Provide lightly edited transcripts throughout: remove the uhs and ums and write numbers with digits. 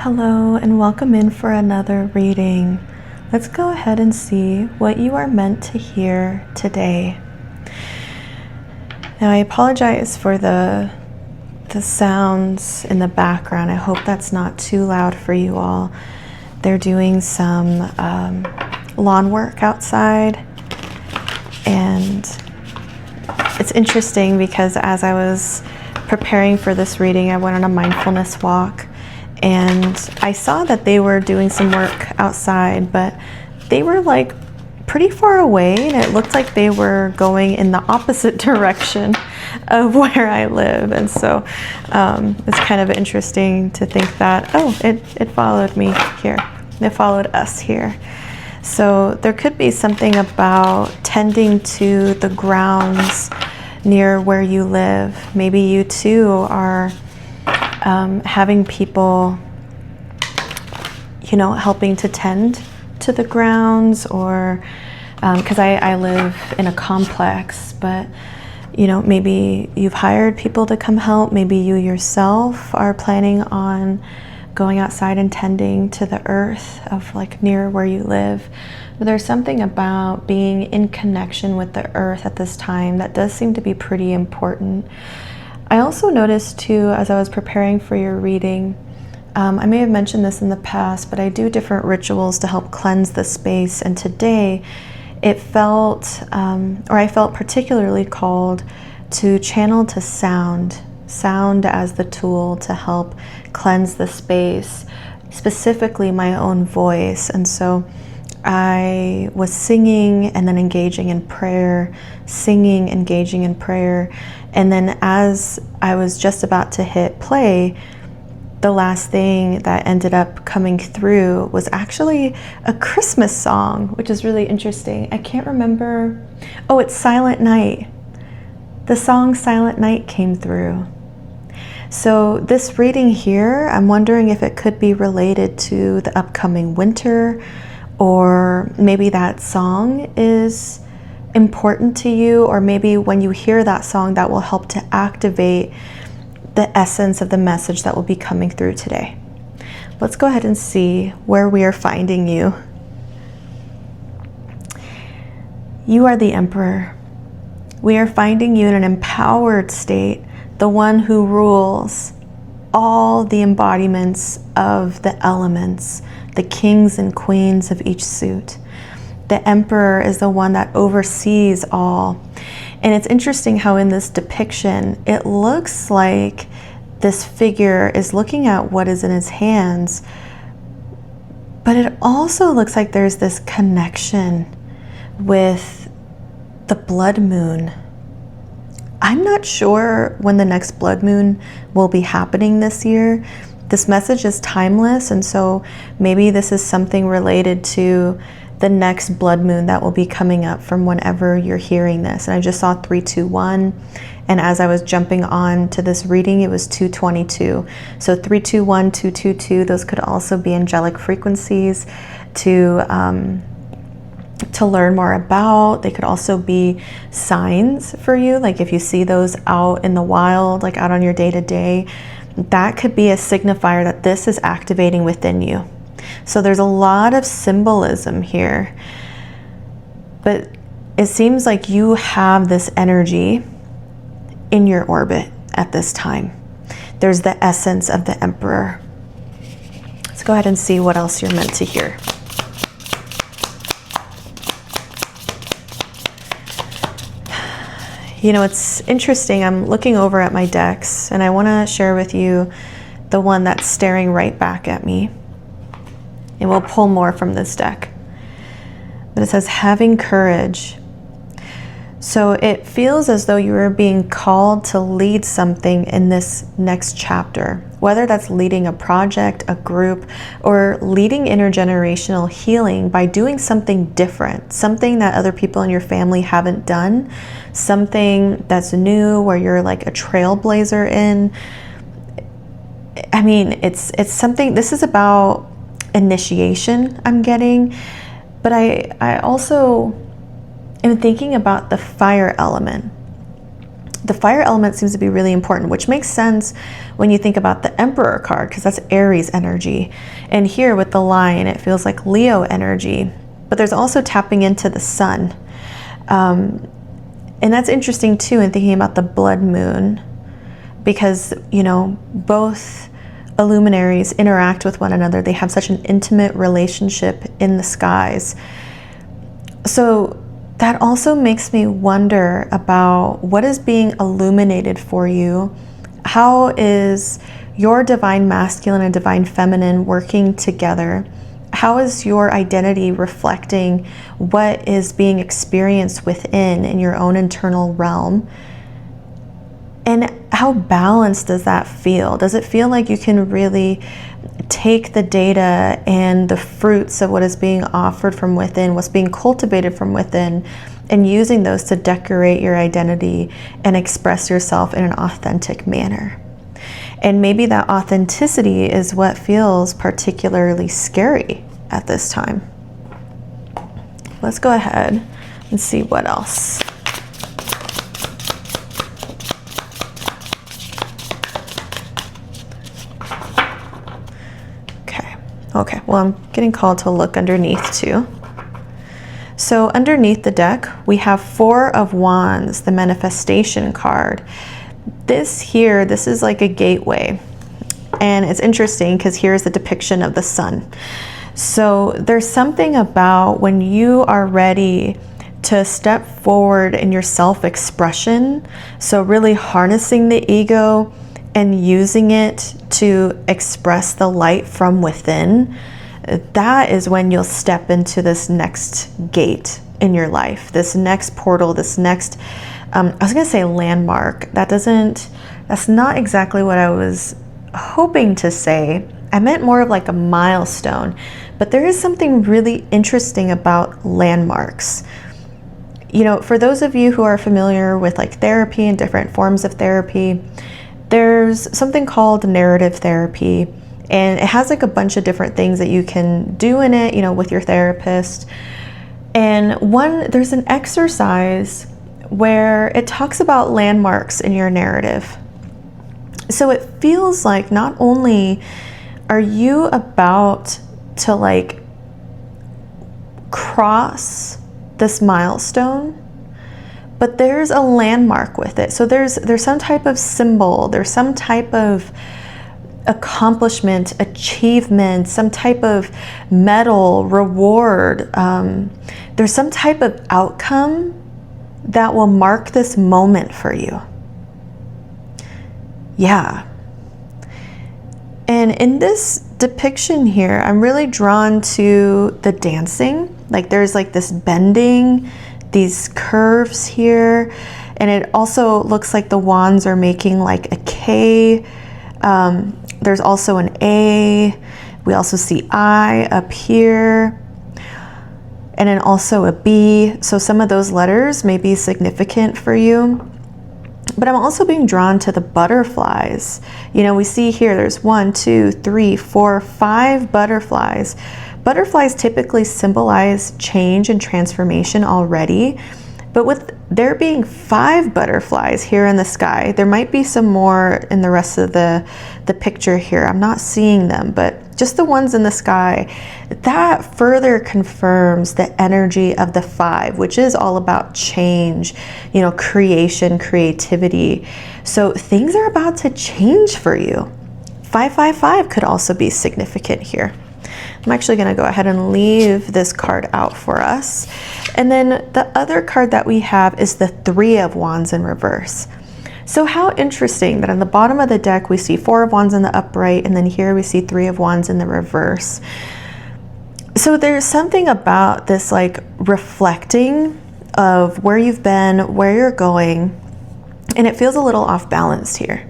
Hello and welcome in for another reading. Let's go ahead and see what you are meant to hear today. Now I apologize for the sounds in the background. I hope that's not too loud for you all. They're doing some lawn work outside, and it's interesting because as I was preparing for this reading, I went on a mindfulness walk. And I saw that they were doing some work outside, but they were like pretty far away, and it looked like they were going in the opposite direction of where I live. And so it's kind of interesting to think that, oh, it followed me here. It followed us here. So there could be something about tending to the grounds near where you live. Maybe you too are having people, helping to tend to the grounds, or because I live in a complex, but maybe you've hired people to come help. Maybe you yourself are planning on going outside and tending to the earth of like near where you live. But there's something about being in connection with the earth at this time that does seem to be pretty important. I also noticed too, as I was preparing for your reading, I may have mentioned this in the past, but I do different rituals to help cleanse the space. And today it felt, I felt particularly called to channel to sound as the tool to help cleanse the space, specifically my own voice. And so I was singing and then engaging in prayer, singing, engaging in prayer. And then as I was just about to hit play, the last thing that ended up coming through was actually a Christmas song, which is really interesting. I can't remember. Oh, it's Silent Night. The song Silent Night came through. So this reading here, I'm wondering if it could be related to the upcoming winter, or maybe that song is important to you, or maybe when you hear that song, that will help to activate the essence of the message that will be coming through today. Let's go ahead and see where we are finding you. You are the Emperor. We are finding you in an empowered state, the one who rules all the embodiments of the elements, the kings and queens of each suit. The Emperor is the one that oversees all. And it's interesting how in this depiction, it looks like this figure is looking at what is in his hands, but it also looks like there's this connection with the blood moon. I'm not sure when the next blood moon will be happening this year. This message is timeless, and so maybe this is something related to the next blood moon that will be coming up from whenever you're hearing this. And I just saw 321, and as I was jumping on to this reading, it was 222. So 321, 222, those could also be angelic frequencies to learn more about. They could also be signs for you, like if you see those out in the wild, like out on your day-to-day, that could be a signifier that this is activating within you. So there's a lot of symbolism here, but it seems like you have this energy in your orbit at this time. There's the essence of the Emperor. Let's go ahead and see what else you're meant to hear. It's interesting. I'm looking over at my decks, and I want to share with you the one that's staring right back at me. And we'll pull more from this deck. But it says, having courage. So it feels as though you are being called to lead something in this next chapter, whether that's leading a project, a group, or leading intergenerational healing by doing something different, something that other people in your family haven't done, something that's new where you're like a trailblazer in. I mean, it's something, this is about initiation I'm getting, but I also am thinking about the fire element. the fire element seems to be really important, which makes sense when you think about the Emperor card, because that's Aries energy. And here with the Lion, it feels like Leo energy. But there's also tapping into the sun. And that's interesting too in thinking about the blood moon, because, you know, both luminaries interact with one another. They have such an intimate relationship in the skies. So that also makes me wonder about what is being illuminated for you. How is your divine masculine and divine feminine working together? How is your identity reflecting what is being experienced within in your own internal realm? And how balanced does that feel? Does it feel like you can really take the data and the fruits of what is being offered from within, what's being cultivated from within, and using those to decorate your identity and express yourself in an authentic manner? And maybe that authenticity is what feels particularly scary at this time. Let's go ahead and see what else. Okay, well, I'm getting called to look underneath too. So underneath the deck, we have 4 of Wands, the manifestation card. This is like a gateway. And it's interesting because here's the depiction of the sun. So there's something about when you are ready to step forward in your self-expression, so really harnessing the ego and using it to express the light from within, that is when you'll step into this next gate in your life, this next portal, this next, I was gonna say landmark. That's not exactly what I was hoping to say. I meant more of like a milestone, but there is something really interesting about landmarks. You know, for those of you who are familiar with like therapy and different forms of therapy, there's something called narrative therapy, and it has like a bunch of different things that you can do in it, you know, with your therapist. And there's an exercise where it talks about landmarks in your narrative. So it feels like not only are you about to like cross this milestone, but there's a landmark with it. So there's some type of symbol, there's some type of accomplishment, achievement, some type of medal, reward. There's some type of outcome that will mark this moment for you. Yeah. And in this depiction here, I'm really drawn to the dancing. Like there's like this bending, these curves here, and it also looks like the wands are making like a K. There's also an A. We also see I up here, and then also a B. So some of those letters may be significant for you. But I'm also being drawn to the butterflies. You know, we see here there's 1, 2, 3, 4, 5 butterflies. Butterflies typically symbolize change and transformation already, but with there being 5 butterflies here in the sky, there might be some more in the rest of the picture here. I'm not seeing them, but just the ones in the sky, that further confirms the energy of the 5, which is all about change, you know, creation, creativity. So things are about to change for you. 555 could also be significant here. I'm actually going to go ahead and leave this card out for us. And then the other card that we have is the 3 of Wands in reverse. So how interesting that on the bottom of the deck we see 4 of Wands in the upright, and then here we see 3 of Wands in the reverse. So there's something about this like reflecting of where you've been, where you're going, and it feels a little off balance here.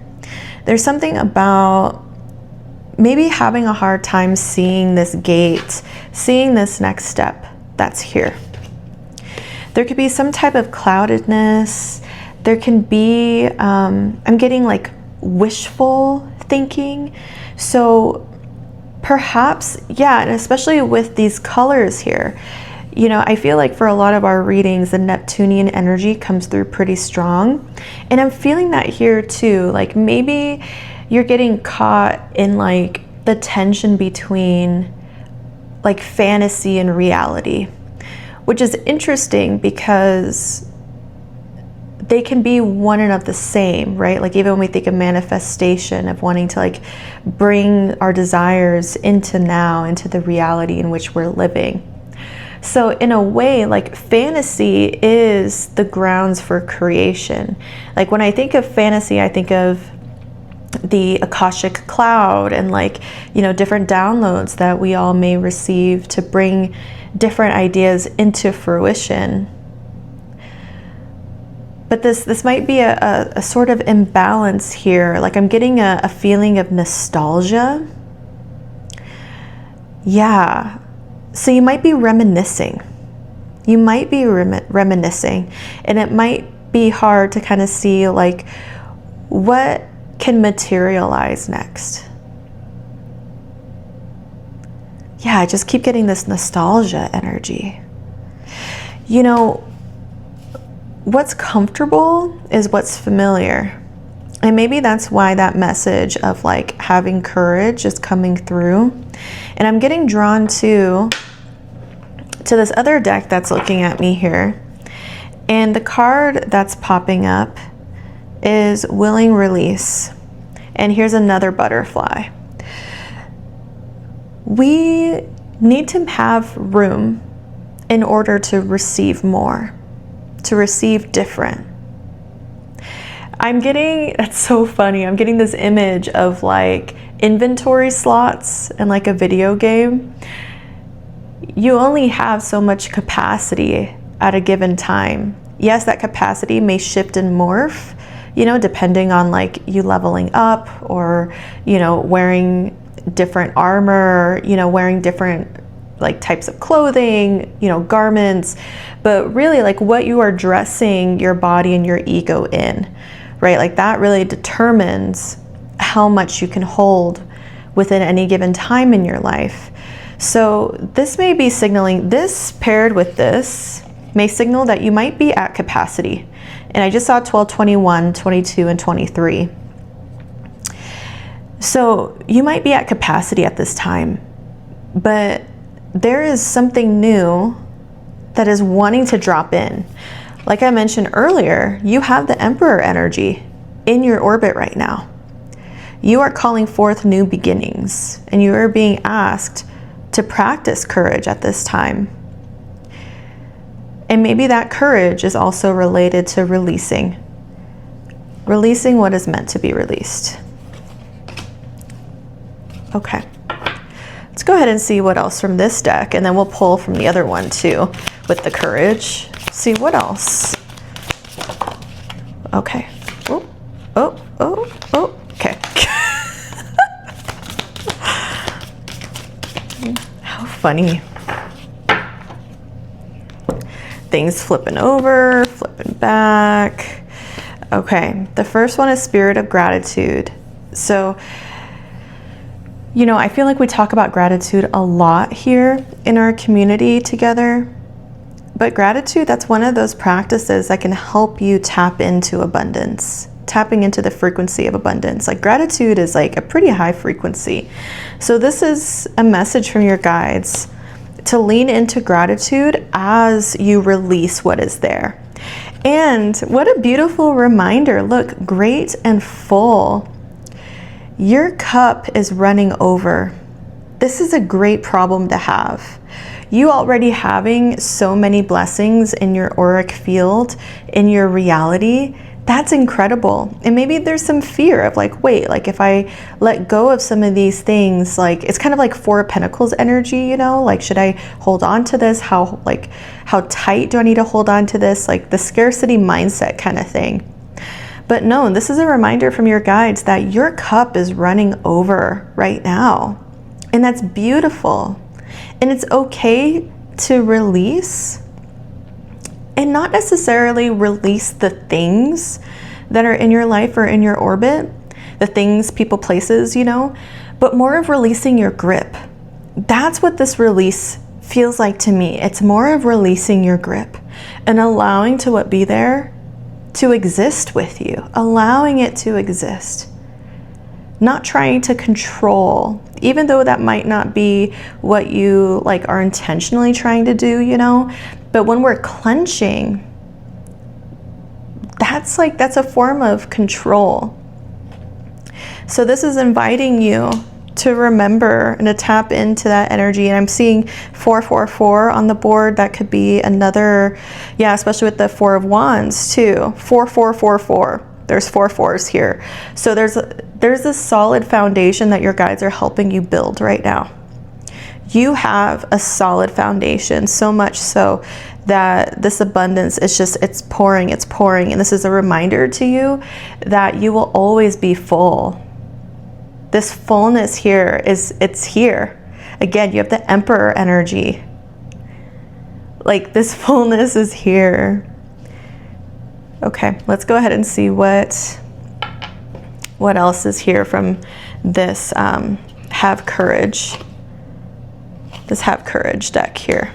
There's something about maybe having a hard time seeing this gate, seeing this next step that's here. There could be some type of cloudedness. There can be, I'm getting like wishful thinking. So perhaps, yeah, and especially with these colors here, You know, I feel like for a lot of our readings, the Neptunian energy comes through pretty strong. And I'm feeling that here too. Like maybe you're getting caught in like the tension between like fantasy and reality, which is interesting because they can be one and of the same, right? Like even when we think of manifestation, of wanting to like bring our desires into now, into the reality in which we're living. So in a way, like fantasy is the grounds for creation. Like when I think of fantasy, I think of the Akashic cloud and like, you know, different downloads that we all may receive to bring different ideas into fruition. But this might be a sort of imbalance here. Like I'm getting a feeling of nostalgia. Yeah. So you might be reminiscing. You might be reminiscing. And it might be hard to kind of see like what can materialize next. Yeah, I just keep getting this nostalgia energy. You know, what's comfortable is what's familiar. And maybe that's why that message of like having courage is coming through. And I'm getting drawn to this other deck that's looking at me here. And the card that's popping up is Willing Release. And here's another butterfly. We need to have room in order to receive more, to receive different. I'm getting, that's so funny, I'm getting this image of like inventory slots in like a video game. You only have so much capacity at a given time. Yes, that capacity may shift and morph, you know, depending on like you leveling up or, you know, wearing different armor, you know, wearing different like types of clothing, you know, garments, but really like what you are dressing your body and your ego in, right? Like that really determines how much you can hold within any given time in your life. So this may be signaling, this paired with this may signal that you might be at capacity. And I just saw 12, 21, 22, and 23. So you might be at capacity at this time, but there is something new that is wanting to drop in. Like I mentioned earlier, you have the Emperor energy in your orbit right now. You are calling forth new beginnings, and you are being asked to practice courage at this time. And maybe that courage is also related to releasing what is meant to be released. Okay, let's go ahead and see what else from this deck, and then we'll pull from the other one too with the courage. See what else. Okay. Oh, okay. How funny. Things flipping over, flipping back. Okay, the first one is Spirit of Gratitude. So, you know, I feel like we talk about gratitude a lot here in our community together. But gratitude, that's one of those practices that can help you tap into abundance, tapping into the frequency of abundance. Like gratitude is like a pretty high frequency. So this is a message from your guides to lean into gratitude as you release what is there. And what a beautiful reminder. Look, great and full. Your cup is running over. This is a great problem to have. You already having so many blessings in your auric field, in your reality, that's incredible. And maybe there's some fear of like, wait, like if I let go of some of these things, like it's kind of like Four of Pentacles energy, you know, like should I hold on to this? How tight do I need to hold on to this? Like the scarcity mindset kind of thing. But no, this is a reminder from your guides that your cup is running over right now. And that's beautiful. And it's okay to release. And not necessarily release the things that are in your life or in your orbit, the things, people, places, you know, but more of releasing your grip. That's what this release feels like to me. It's more of releasing your grip and allowing to what be there to exist with you, allowing it to exist. Not trying to control, even though that might not be what you like are intentionally trying to do, you know. But when we're clenching, that's a form of control. So this is inviting you to remember and to tap into that energy. And I'm seeing 444 on the board. That could be another, yeah, especially with the 4 of Wands too. 4444. There's 4 4s here. So there's a solid foundation that your guides are helping you build right now. You have a solid foundation, so much so that this abundance is just, it's pouring. And this is a reminder to you that you will always be full. This fullness here it's here. Again, you have the Emperor energy. Like, this fullness is here. Okay, let's go ahead and see what else is here from this Have Courage. This Have Courage deck here.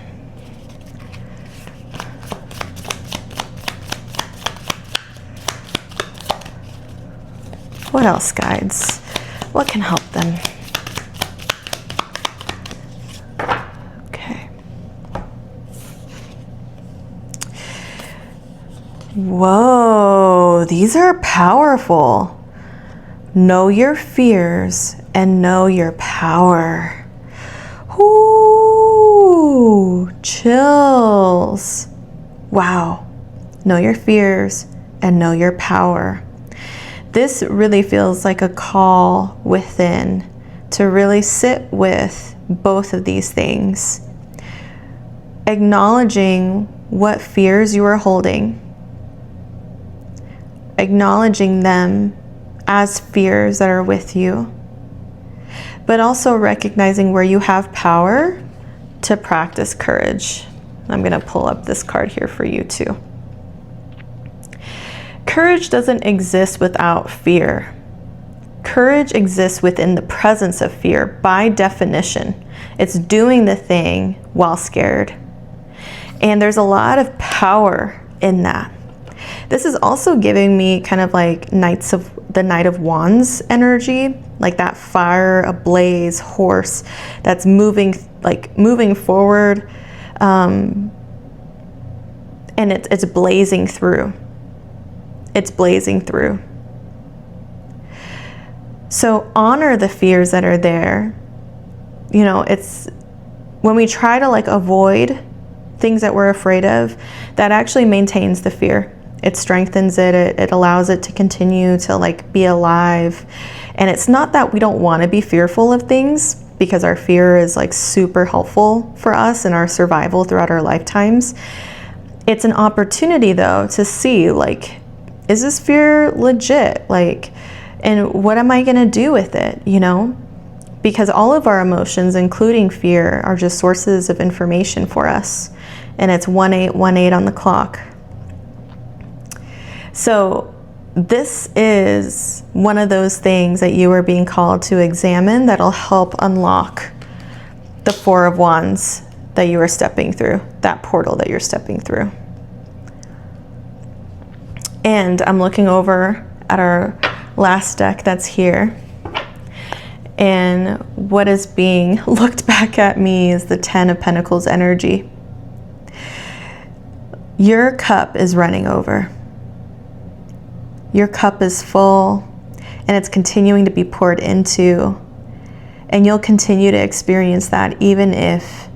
What else, guides? What can help them? Okay. Whoa, these are powerful. Know your fears and know your power. Ooh, chills. Wow. Know your fears and know your power. This really feels like a call within to really sit with both of these things. Acknowledging what fears you are holding. Acknowledging them as fears that are with you. But also recognizing where you have power to practice courage. I'm going to pull up this card here for you too. Courage doesn't exist without fear. Courage exists within the presence of fear by definition. It's doing the thing while scared. And there's a lot of power in that. This is also giving me kind of like the Knight of Wands energy, like that fire ablaze horse that's moving forward, and it's blazing through. It's blazing through. So honor the fears that are there. You know, it's when we try to like avoid things that we're afraid of, that actually maintains the fear. It strengthens it. It allows it to continue to like be alive. And it's not that we don't want to be fearful of things, because our fear is like super helpful for us in our survival throughout our lifetimes. It's an opportunity though to see, like, is this fear legit? Like, and what am I going to do with it? You know, because all of our emotions, including fear, are just sources of information for us. And it's 1818 on the clock. So this is one of those things that you are being called to examine that'll help unlock the 4 of Wands that you are stepping through, that portal that you're stepping through. And I'm looking over at our last deck that's here. And what is being looked back at me is the 10 of Pentacles energy. Your cup is running over. Your cup is full and it's continuing to be poured into. And you'll continue to experience that even if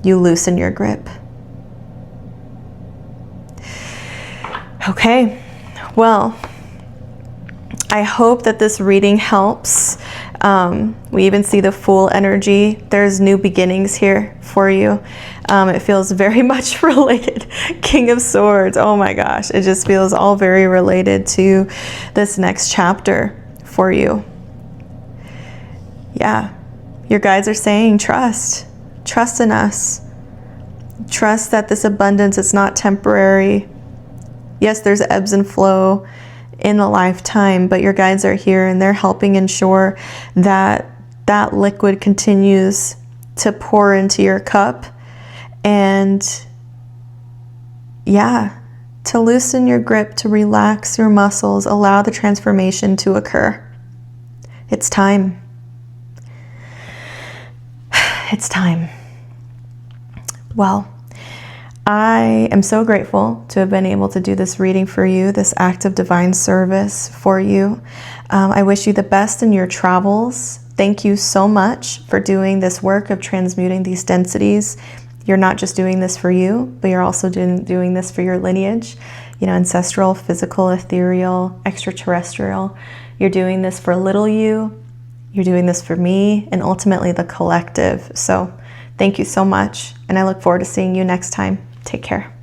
you loosen your grip. Okay, well, I hope that this reading helps. We even see the Fool energy. There's new beginnings here for you. It feels very much related. King of Swords. Oh my gosh. It just feels all very related to this next chapter for you. Yeah. Your guides are saying trust. Trust in us. Trust that this abundance is not temporary. Yes, there's ebbs and flow in a lifetime, but your guides are here and they're helping ensure that that liquid continues to pour into your cup And yeah, to loosen your grip, to relax your muscles, allow the transformation to occur. It's time. It's time. Well, I am so grateful to have been able to do this reading for you, this act of divine service for you. I wish you the best in your travels. Thank you so much for doing this work of transmuting these densities. You're not just doing this for you, but you're also doing this for your lineage, ancestral, physical, ethereal, extraterrestrial. You're doing this for little you. You're doing this for me and ultimately the collective. So thank you so much. And I look forward to seeing you next time. Take care.